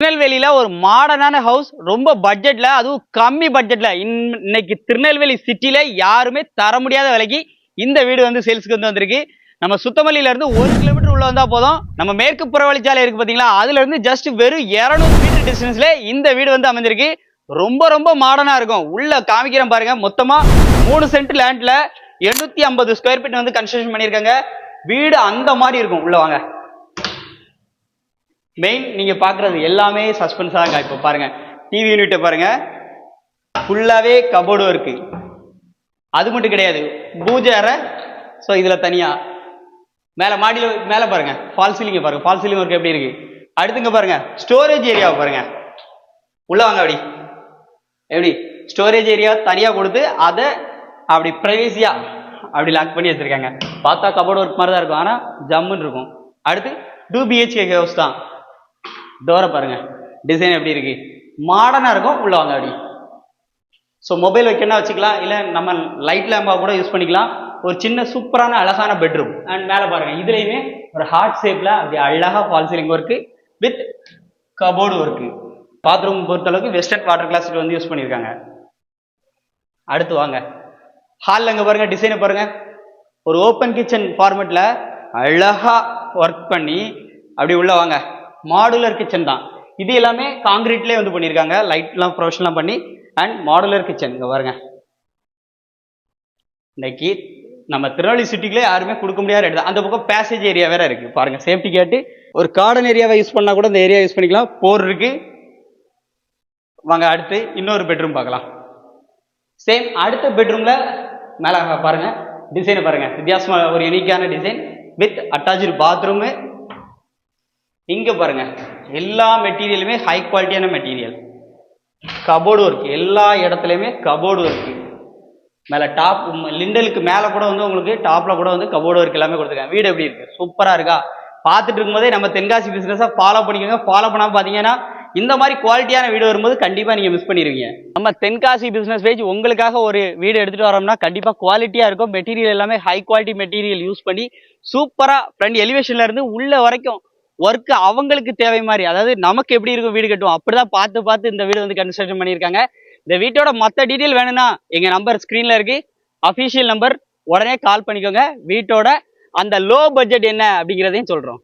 திருநெல்வேலியில ஒரு மாடர்னான ஹவுஸ் ரொம்ப பட்ஜெட்ல, அதுவும் கம்மி பட்ஜெட்ல இன்னைக்கு திருநெல்வேலி சிட்டில யாருமே தர முடியாத விலைக்கு இந்த வீடு வந்து சேல்ஸ்க்கு வந்து வந்திருக்கு. நம்ம சுத்தமல்லியில இருந்து 1 கிலோமீட்டர் உள்ள வந்தா போதும். நம்ம மேற்கு புறவழிச்சாலை இருக்கு பாத்தீங்களா, அதுல இருந்து ஜஸ்ட் வெறும் 200 மீட்டர் டிஸ்டன்ஸ்ல இந்த வீடு வந்து அமைஞ்சிருக்கு. ரொம்ப ரொம்ப மாடர்னா இருக்கும். உள்ள காமிக்கிறேன் பாருங்க. மொத்தமா 3 சென்ட் லேண்ட்ல 850 ஸ்கொயர் ஃபீட் வந்து கன்ஸ்ட்ரக்ஷன் பண்ணிருக்காங்க. வீடு அந்த மாதிரி இருக்கும். உள்ள வாங்க. மெயின் நீங்க பாக்குறது எல்லாமே சஸ்பென்ஸ் தாங்க. இப்ப பாருங்க, டிவி யூனிட் பாருங்க, ஃபுல்லாவே கபோர்டு இருக்கு. அது மட்டும் கிடையாது, பூஜை அறை. ஸோ இதுல தனியா மேல மாடியில மேல பாருங்க, ஃபால் சீலிங் பாருங்க, ஃபால் சீலிங் ஒர்க் எப்படி இருக்கு. அடுத்துங்க பாருங்க, ஸ்டோரேஜ் ஏரியாவை பாருங்க. உள்ள வாங்க. அப்படி எப்படி ஸ்டோரேஜ் ஏரியா தனியா கொடுத்து அதை அப்படி பிரைவேசியா அப்படி லாக் பண்ணி வச்சிருக்காங்க. பார்த்தா கபோர்டு ஒர்க் மாதிரி தான் இருக்கும், ஆனா ஜம்முன்னு இருக்கும். அடுத்து 2 BHK ஹவுஸ் தான். டோரை பாருங்க, டிசைன் எப்படி இருக்கு, மாடர்னா இருக்கும். உள்ள வாங்க. அப்படி ஸோ மொபைல் வைக்கணும் வச்சுக்கலாம், இல்லை நம்ம லைட் லேம்பா கூட யூஸ் பண்ணிக்கலாம். ஒரு சின்ன சூப்பரான அழகான பெட்ரூம். அண்ட் மேலே பாருங்க, இதுலையுமே ஒரு ஹார்ட் ஷேப்ல அப்படி அழகா fall ceiling work with cupboard work. Bathroom பொறுத்தளவுக்கு வெஸ்டர்ன் வாட்டர் கிளாஸ் வந்து யூஸ் பண்ணியிருக்காங்க. அடுத்து வாங்க, ஹாலில் அங்கே பாருங்க, டிசைனை பாருங்க. ஒரு ஓப்பன் கிச்சன் ஃபார்மெட்ல அழகா ஒர்க் பண்ணி அப்படி உள்ள வாங்க. மாடுலர் கிச்சன் தான் இது. எல்லாமே காங்கிரீட்லேயே வந்து பண்ணியிருக்காங்க. லைட்லாம் ப்ரொஃபஷனலாக பண்ணி அண்ட் மாடுலர் கிச்சன். இங்கே பாருங்க, இன்னைக்கு நம்ம திருநெல்வேலி சிட்டிக்குள்ளே யாருமே கொடுக்க முடியாத ரேட் தான். அந்த பக்கம் பேசேஜ் ஏரியா வேற இருக்கு பாருங்க, சேஃப்டி கேட்டு. ஒரு கார்டன் ஏரியாவை யூஸ் பண்ணா கூட இந்த ஏரியா யூஸ் பண்ணிக்கலாம். போர் இருக்கு. வாங்க, அடுத்து இன்னொரு பெட்ரூம் பார்க்கலாம். சேம் அடுத்த பெட்ரூம்ல மேல பாருங்க, டிசைனை பாருங்க, வித்தியாசமா ஒரு யூனிக்கான டிசைன் வித் அட்டாச்சு பாத்ரூமு. இங்க பாருங்க, எல்லா மெட்டீரியலுமே ஹை குவாலிட்டியான மெட்டீரியல். கபோர்டு ஒர்க், எல்லா இடத்துலையுமே கபோர்டு ஒர்க். மேல டாப் லிண்டலுக்கு மேல கூட வந்து உங்களுக்கு டாப்ல கூட வந்து கபோர்டு ஒர்க் எல்லாமே கொடுத்துருக்காங்க. வீடு எப்படி இருக்கு, சூப்பரா இருக்கா? பார்த்துட்டு இருக்கும்போதே நம்ம தென்காசி பிசினஸை ஃபாலோ பண்ணிக்கோங்க. ஃபாலோ பண்ணாம பாத்தீங்கன்னா இந்த மாதிரி குவாலிட்டியான வீடு வரும்போது கண்டிப்பா நீங்க மிஸ் பண்ணிடுவீங்க. நம்ம தென்காசி பிசினஸ் பேஜ் உங்களுக்காக ஒரு வீடு எடுத்துட்டு வரோம்னா கண்டிப்பா குவாலிட்டியா இருக்கும். மெட்டீரியல் எல்லாமே ஹை குவாலிட்டி மெட்டீரியல் யூஸ் பண்ணி சூப்பரா ஃப்ரண்ட் எலிவேஷன்ல இருந்து உள்ள வரைக்கும் ஒர்க் அவங்களுக்கு தேவை மாதிரி, அதாவது நமக்கு எப்படி இருக்கும் வீடு கட்டுவோம் அப்படிதான் பார்த்து பார்த்து இந்த வீடு வந்து கன்ஸ்ட்ரக்ஷன் பண்ணியிருக்காங்க. இந்த வீட்டோட மற்ற டீட்டெயில் வேணும்னா எங்க நம்பர் ஸ்கிரீன்ல இருக்கு, அஃபிஷியல் நம்பர். உடனே கால் பண்ணிக்கோங்க. வீட்டோட அந்த லோ பட்ஜெட் என்ன அப்படிங்கிறதையும் சொல்றோம்.